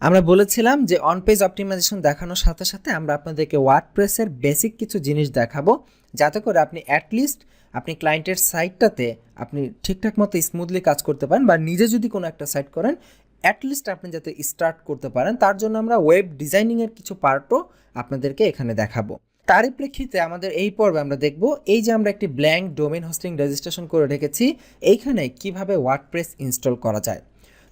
আমরা বলেছিলাম যে অন পেজ অপটিমাইজেশন দেখানোর সাথে সাথে আমরা আপনাদেরকে ওয়ার্ডপ্রেসের বেসিক কিছু জিনিস দেখাবো, যাতে করে আপনি অ্যাটলিস্ট আপনি ক্লায়েন্টের সাইটটাতে আপনি ঠিকঠাক মতো স্মুথলি কাজ করতে পারেন, বা নিজে যদি কোনো একটা সাইট করেন অ্যাটলিস্ট আপনি যাতে স্টার্ট করতে পারেন। তার জন্য আমরা ওয়েব ডিজাইনিংয়ের কিছু পার্টও আপনাদেরকে এখানে দেখাবো। তারই প্রেক্ষিতে আমাদের এই পর্বে আমরা দেখব এই যে আমরা একটি ব্ল্যাঙ্ক ডোমেইন হোস্টিং রেজিস্ট্রেশন করে রেখেছি, এইখানে কিভাবে ওয়ার্ডপ্রেস ইনস্টল করা যায়।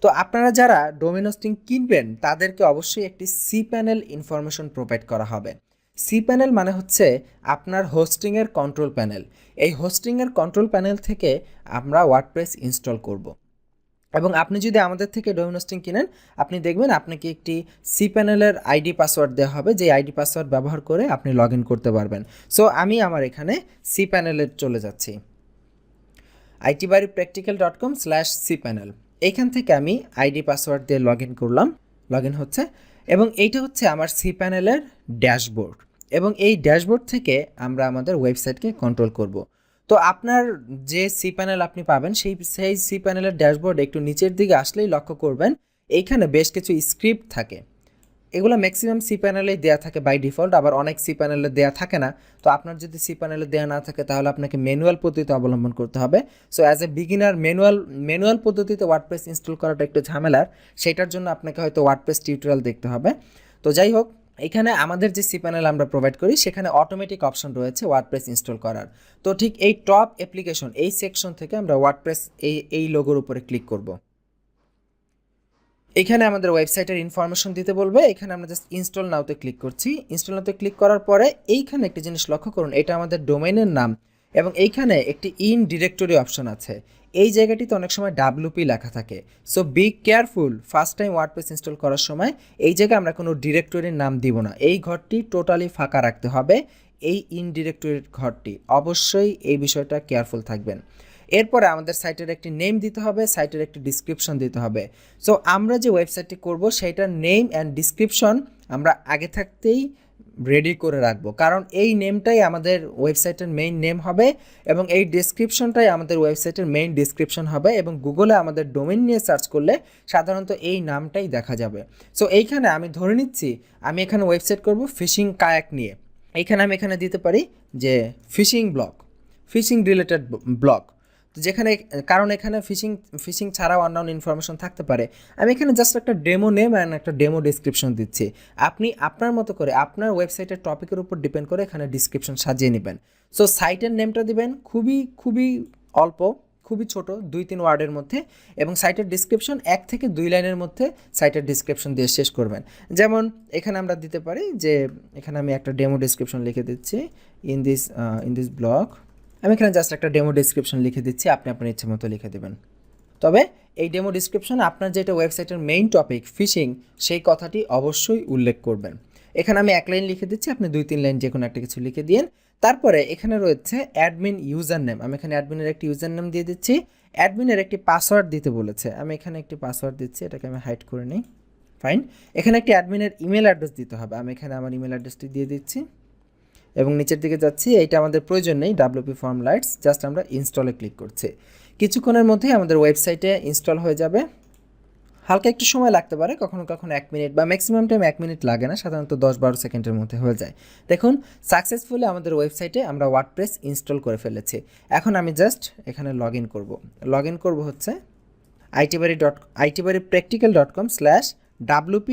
তো আপনারা যারা ডোমেইন হোস্টিং কিনবেন তাদেরকে অবশ্যই একটি সি প্যানেল ইনফরমেশন প্রোভাইড করা হবে। সি প্যানেল মানে হচ্ছে আপনার হোস্টিংয়ের কন্ট্রোল প্যানেল। এই হোস্টিংয়ের কন্ট্রোল প্যানেল থেকে আমরা ওয়ার্ডপ্রেস ইনস্টল করব। এবং আপনি যদি আমাদের থেকে ডোমেইন হোস্টিং কিনেন, আপনি দেখবেন আপনাকে একটি সি প্যানেলের আইডি পাসওয়ার্ড দেওয়া হবে, যে আইডি পাসওয়ার্ড ব্যবহার করে আপনি লগ ইন করতে পারবেন। সো আমি আমার এখানে সি প্যানেলে চলে যাচ্ছি, itbarypractical.com/cpanel। এইখান থেকে আমি আইডি পাসওয়ার্ড দিয়ে লগ ইন করলাম, লগ ইন হচ্ছে। এবং এইটা হচ্ছে আমার সি প্যানেলের ড্যাশবোর্ড, এবং এই ড্যাশবোর্ড থেকে আমরা আমাদের ওয়েবসাইটকে কন্ট্রোল করব। তো আপনার যে সি প্যানেল আপনি পাবেন সেই সি প্যানেলের ড্যাশবোর্ড একটু নিচের দিকে আসলেই লক্ষ্য করবেন এইখানে বেশ কিছু স্ক্রিপ্ট থাকে। এগুলো ম্যাক্সিমাম সি প্যানেলেই দেওয়া থাকে বাই ডিফল্ট, আবার অনেক সি প্যানেলে দেওয়া থাকে না। তো আপনার যদি সি প্যানেলে দেওয়া না থাকে তাহলে আপনাকে ম্যানুয়াল পদ্ধতি অবলম্বন করতে হবে। So as a beginner manual পদ্ধতিতে ওয়ার্ডপ্রেস ইনস্টল করাটা একটু ঝামেলার, সেটার জন্য আপনাকে হয়তো ওয়ার্ডপ্রেস টিউটোরিয়াল দেখতে হবে। তো যাই হোক, এখানে আমাদের যে সি প্যানেল আমরা প্রোভাইড করি সেখানে অটোমেটিক অপশন রয়েছে ওয়ার্ডপ্রেস ইনস্টল করার। তো ঠিক এই টপ অ্যাপ্লিকেশন এই সেকশন থেকে আমরা ওয়ার্ডপ্রেস এই লোগোর উপরে ক্লিক করব। এখানে আমাদের ওয়েবসাইটের ইনফরমেশন দিতে বলবে, এখানে আমরা জাস্ট ইনস্টল নাওতে ক্লিক করছি। ইনস্টল নাওতে ক্লিক করার পরে এইখানে একটি জিনিস লক্ষ্য করুন, এটা আমাদের ডোমেইনের নাম, এবং এইখানে একটি ইন ডিরেক্টরি অপশন আছে। এই জায়গাটিতে অনেক সময় ডাব্লিউপি লেখা থাকে। So be careful, first time WordPress install করার সময় এই জায়গায় আমরা কোনো ডিরেক্টরির নাম দিব না, এই ঘরটি টোটালি ফাঁকা রাখতে হবে। এই ইন ডিরেক্টরির ঘরটি অবশ্যই এই বিষয়টা কেয়ারফুল থাকবেন। এরপরে আমাদের সাইটের একটি নেম দিতে হবে, সাইটের একটি ডিসক্রিপশন দিতে হবে। সো আমরা যে ওয়েবসাইটটি করব সেইটার নেম অ্যান্ড ডিসক্রিপশন আমরা আগে থাকতেই রেডি করে রাখবো, কারণ এই নেমটাই আমাদের ওয়েবসাইটের মেইন নেম হবে, এবং এই ডেসক্রিপশনটাই আমাদের ওয়েবসাইটের মেইন ডিসক্রিপশন হবে। এবং গুগলে আমাদের ডোমেইন নিয়ে সার্চ করলে সাধারণত এই নামটাই দেখা যাবে। সো এইখানে আমি ধরে নিচ্ছি আমি এখানে ওয়েবসাইট করব ফিশিং কায়াক নিয়ে। এইখানে আমি এখানে দিতে পারি যে fishing blog, fishing related blog. তো যেখানে, কারণ এখানে ফিশিং ছাড়াও অন্যান্য ইনফরমেশন থাকতে পারে, আমি এখানে জাস্ট একটা ডেমো নেম অ্যান্ড একটা ডেমো ডিসক্রিপশন দিচ্ছি। আপনি আপনার মতো করে আপনার ওয়েবসাইটের টপিকের উপর ডিপেন্ড করে এখানে ডিসক্রিপশন সাজিয়ে নেবেন। সো সাইটের নেমটা দিবেন খুবই অল্প, খুবই ছোট, 2-3 ওয়ার্ডের মধ্যে, এবং সাইটের ডিসক্রিপশন 1 থেকে 2 লাইনের মধ্যে সাইটের ডিসক্রিপশন দিয়ে শেষ করবেন। যেমন এখানে আমরা দিতে পারি যে এখানে আমি একটা ডেমো ডিসক্রিপশন লিখে দিচ্ছি, ইন দিস ব্লগ। আমি এখানে জাস্ট একটা ডেমো ডিসক্রিপশন লিখে দিচ্ছি, আপনি আপনার ইচ্ছে মতো লিখে দেবেন। তবে এই ডেমো ডিসক্রিপশন আপনার যেটা ওয়েবসাইটের মেইন টপিক ফিশিং, সেই কথাটি অবশ্যই উল্লেখ করবেন। এখানে আমি 1 লাইন লিখে দিচ্ছি, আপনি 2-3 লাইন যে কোনো একটা কিছু লিখে দিন। তারপরে এখানে রয়েছে অ্যাডমিন ইউজার নেম, আমি এখানে অ্যাডমিনের একটি ইউজার নেম দিয়ে দিচ্ছি। অ্যাডমিনের একটি পাসওয়ার্ড দিতে বলেছে, আমি এখানে একটি পাসওয়ার্ড দিচ্ছি, এটাকে আমি হাইড করে নিই। ফাইন। এখানে একটি অ্যাডমিনের ইমেল অ্যাড্রেস দিতে হবে, আমি এখানে আমার ইমেল অ্যাড্রেসটি দিয়ে দিচ্ছি, এবং নিচের দিকে যাচ্ছি। এইটা আমাদের প্রয়োজন নেই, ডাব্লিউপি ফর্ম লাইটস, জাস্ট আমরা ইনস্টলে ক্লিক করছি। কিছুক্ষণের মধ্যেই আমাদের ওয়েবসাইটে ইনস্টল হয়ে যাবে। হালকা একটু সময় লাগতে পারে, কখনো কখনো 1 মিনিট বা ম্যাক্সিমাম টাইম 1 মিনিট লাগে না, সাধারণত 10-12 সেকেন্ডের মধ্যে হয়ে যায়। দেখুন সাকসেসফুলি আমাদের ওয়েবসাইটে আমরা ওয়ার্ডপ্রেস ইনস্টল করে ফেলেছি। এখন আমি জাস্ট এখানে লগ ইন করব হচ্ছে itbarypractical.com/wp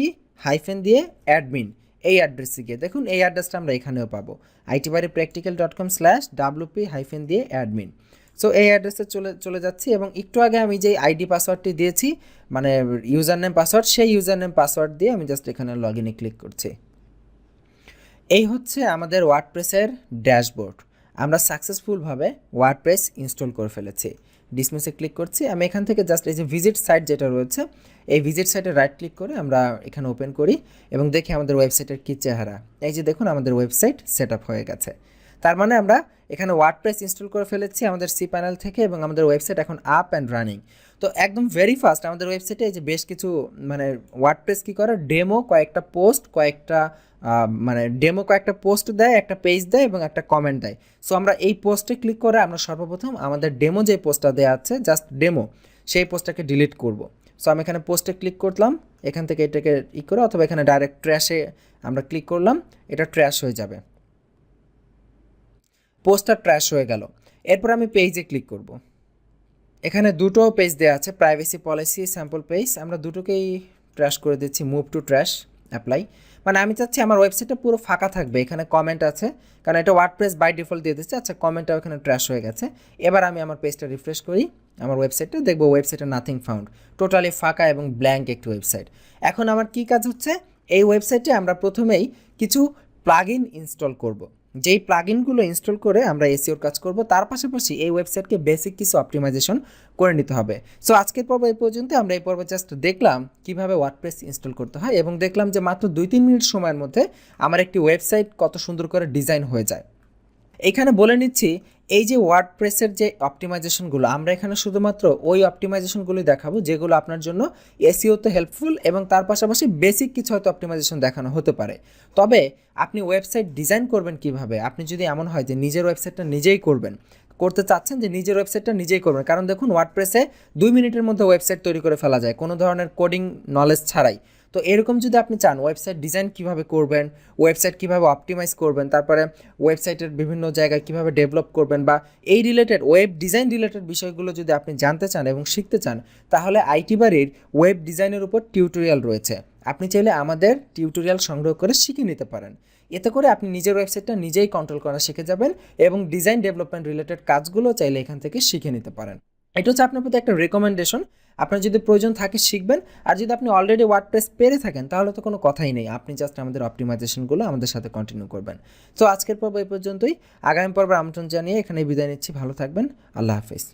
দিয়ে অ্যাডমিন, এই অ্যাড্রেসে গিয়ে দেখুন এই অ্যাড্রেসটা আমরা এখানেও পাবো, itbarypractical.com/wp দিয়ে অ্যাডমিন। সো এই অ্যাড্রেসে চলে যাচ্ছি, এবং একটু আগে আমি যে আইডি পাসওয়ার্ডটি দিয়েছি, মানে ইউজার নেম পাসওয়ার্ড, সেই ইউজার নেম পাসওয়ার্ড দিয়ে আমি জাস্ট এখানে লগ ইনে ক্লিক করছি। এই হচ্ছে আমাদের ওয়ার্ডপ্রেসের ড্যাশবোর্ড। আমরা সাকসেসফুলভাবে ওয়ার্ডপ্রেস ইনস্টল করে ফেলেছি। ডিসমিসে ক্লিক করছি, আমি এখান থেকে জাস্ট এই যে ভিজিট সাইট যেটা রয়েছে, এই ভিজিট সাইটে রাইট ক্লিক করে আমরা এখানে ওপেন করি এবং দেখি আমাদের ওয়েবসাইটের কী চেহারা। এই যে দেখুন আমাদের ওয়েবসাইট সেট আপ হয়ে গেছে। তার মানে আমরা এখানে ওয়ার্ডপ্রেস ইনস্টল করে ফেলেছি আমাদের সি প্যানেল থেকে, এবং আমাদের ওয়েবসাইট এখন আপ অ্যান্ড রানিং। তো একদম ভেরি ফাস্ট আমাদের ওয়েবসাইটে এই যে বেশ কিছু মানে ওয়ার্ডপ্রেস কী করে, ডেমো কয়েকটা পোস্ট দেয়, একটা পেজ দেয় এবং একটা কমেন্ট দেয়। সো আমরা এই পোস্টে ক্লিক করে আমরা সর্বপ্রথম আমাদের ডেমো যে পোস্টটা দেওয়া আছে, জাস্ট ডেমো, সেই পোস্টটাকে ডিলিট করব। সো আমি এখানে পোস্টে ক্লিক করলাম, এখান থেকে এটাকে করে অথবা এখানে ডাইরেক্ট ট্র্যাশে আমরা ক্লিক করলাম, এটা ট্র্যাশ হয়ে যাবে, পোস্টটা ট্র্যাশ হয়ে গেল। এরপর আমি পেজে ক্লিক করব। এখানে দুটো পেজ দেওয়া আছে, প্রাইভেসি পলিসি, স্যাম্পল পেজ, আমরা দুটোকেই ট্র্যাশ করে দিচ্ছি, মুভ টু ট্র্যাশ, অ্যাপ্লাই। মানে আমি চাচ্ছি আমার ওয়েবসাইটটা পুরো ফাঁকা থাকবে, এখানে কমেন্ট আছে, কারণ এটা ওয়ার্ডপ্রেস বাই ডিফল্ট দিয়ে দিচ্ছে। আচ্ছা, কমেন্টটাও এখানে ট্র্যাশ হয়ে গেছে। এবার আমি আমার পেজটা রিফ্রেশ করি, আমার ওয়েবসাইটটা দেখবো, ওয়েবসাইটে নাথিং ফাউন্ড, টোটালি ফাঁকা এবং ব্ল্যাঙ্ক একটি ওয়েবসাইট। এখন আমার কি কাজ হচ্ছে, এই ওয়েবসাইটে আমরা প্রথমেই কিছু প্লাগইন ইনস্টল করব। যেই প্লাগইনগুলো ইনস্টল করে আমরা এসইওর কাজ করব, তার পাশাপাশি এই ওয়েবসাইটকে বেসিক কিছু অপটিমাইজেশন করে নিতে হবে। সো আজকের পর্ব এই পর্যন্ত। আমরা এই পর্বে জাস্ট দেখলাম কিভাবে ওয়ার্ডপ্রেস ইনস্টল করতে হয় এবং দেখলাম যে মাত্র 2-3 মিনিট সময়ের মধ্যে আমার একটি ওয়েবসাইট কত সুন্দর করে ডিজাইন হয়ে যায়। এখানে বলে নিচ্ছি, এই যে ওয়ার্ডপ্রেসের যে অপটিমাইজেশনগুলো, আমরা এখানে শুধুমাত্র ওই অপটিমাইজেশনগুলোই দেখাবো যেগুলো আপনার জন্য এসইওতে হেল্পফুল, এবং তার পাশাপাশি বেসিক কিছু হয়তো অপটিমাইজেশন দেখানো হতে পারে। তবে আপনি ওয়েবসাইট ডিজাইন করবেন কিভাবে, আপনি যদি এমন হয় যে নিজের ওয়েবসাইটটা নিজেই করতে চাচ্ছেন, যে নিজের ওয়েবসাইটটা নিজেই করবেন, কারণ দেখুন ওয়ার্ডপ্রেসে 2 মিনিটের মধ্যে ওয়েবসাইট তৈরি করে ফেলা যায় কোনো ধরনের কোডিং নলেজ ছাড়াই। তো এরকম যদি আপনি চান ওয়েবসাইট ডিজাইন কিভাবে করবেন, ওয়েবসাইট কিভাবে অপটিমাইজ করবেন, তারপরে ওয়েবসাইটের বিভিন্ন জায়গায় কিভাবে ডেভেলপ করবেন, বা এই রিলেটেড ওয়েব ডিজাইন রিলেটেড বিষয়গুলো যদি আপনি জানতে চান এবং শিখতে চান, তাহলে আইটি বাড়ির ওয়েব ডিজাইনের উপর টিউটোরিয়াল রয়েছে। আপনি চাইলে আমাদের টিউটোরিয়াল সংগ্রহ করে শিখে নিতে পারেন। এতে করে আপনি নিজের ওয়েবসাইটটা নিজেই কন্ট্রোল করা শিখে যাবেন এবং ডিজাইন ডেভেলপমেন্ট রিলেটেড কাজগুলো চাইলে এখান থেকে শিখে নিতে পারেন। এটা হচ্ছে আপনার প্রতি একটা রেকমেন্ডেশন। আপনার যদি প্রয়োজন থাকে শিখবেন, আর যদি আপনি অলরেডি ওয়ার্ডপ্রেস পেরে থাকেন তাহলে তো কোনো কথাই নেই, আপনি জাস্ট আমাদের অপটিমাইজেশনগুলো আমাদের সাথে কন্টিনিউ করবেন। তো আজকের পর্ব এই পর্যন্তই, আগামী পর্বের আমন্ত্রণ জানিয়ে এখানে বিদায় নিচ্ছি। ভালো থাকবেন, আল্লাহ হাফিজ।